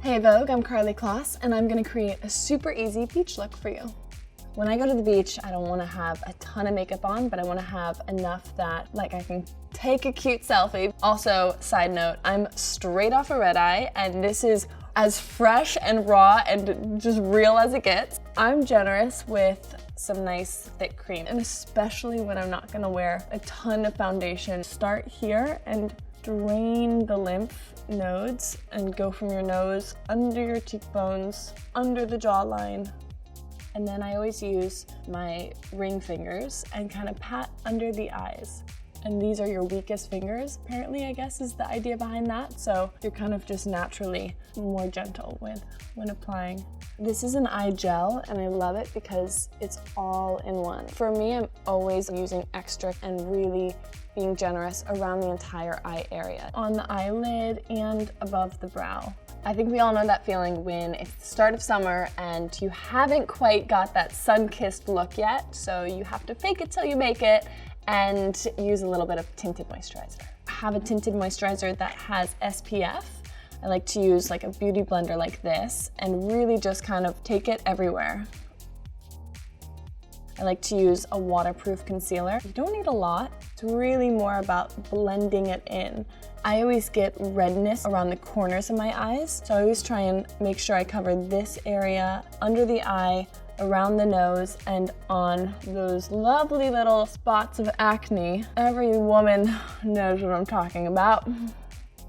Hey Vogue, I'm Karlie Kloss, and I'm gonna create a super easy beach look for you. When I go to the beach, I don't wanna have a ton of makeup on, but I wanna have enough that I can take a cute selfie. Also, side note, I'm straight off a red eye, and this is as fresh and raw and just real as it gets. I'm generous with some nice thick cream, and especially when I'm not gonna wear a ton of foundation. Start here and drain the lymph nodes and go from your nose, under your cheekbones, under the jawline. And then I always use my ring fingers and kind of pat under the eyes. And these are your weakest fingers, apparently, I guess is the idea behind that. So you're kind of just naturally more gentle when applying. This is an eye gel, and I love it because it's all in one. For me, I'm always using extra and really being generous around the entire eye area, on the eyelid and above the brow. I think we all know that feeling when it's the start of summer and you haven't quite got that sun-kissed look yet, so you have to fake it till you make it and use a little bit of tinted moisturizer. I have a tinted moisturizer that has SPF. I like to use like a beauty blender like this and really just kind of take it everywhere. I like to use a waterproof concealer. You don't need a lot. It's really more about blending it in. I always get redness around the corners of my eyes, so I always try and make sure I cover this area, under the eye, around the nose, and on those lovely little spots of acne. Every woman knows what I'm talking about.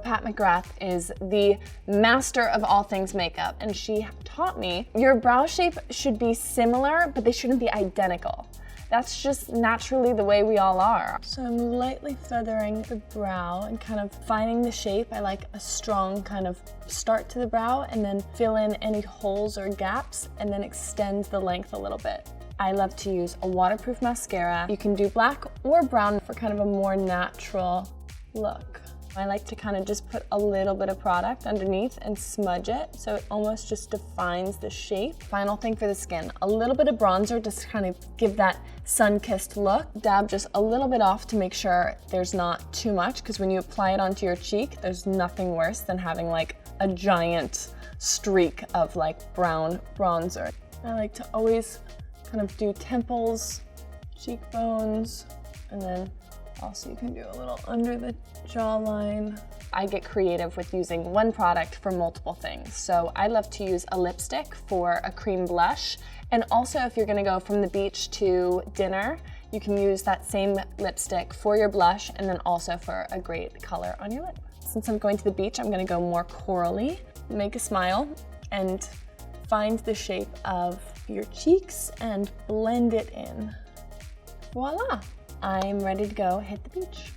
Pat McGrath is the master of all things makeup, and she taught me your brow shape should be similar, but they shouldn't be identical. That's just naturally the way we all are. So I'm lightly feathering the brow and kind of finding the shape. I like a strong kind of start to the brow and then fill in any holes or gaps and then extend the length a little bit. I love to use a waterproof mascara. You can do black or brown for kind of a more natural look. I like to kind of just put a little bit of product underneath and smudge it so it almost just defines the shape. Final thing for the skin, a little bit of bronzer just to kind of give that sun-kissed look. Dab just a little bit off to make sure there's not too much, because when you apply it onto your cheek, there's nothing worse than having like a giant streak of like brown bronzer. I like to always kind of do temples, cheekbones, and then also you can do a little under the jawline. I get creative with using one product for multiple things. So I love to use a lipstick for a cream blush. And also if you're gonna go from the beach to dinner, you can use that same lipstick for your blush and then also for a great color on your lip. Since I'm going to the beach, I'm gonna go more corally. Make a smile and find the shape of your cheeks and blend it in. Voila! I'm ready to go hit the beach.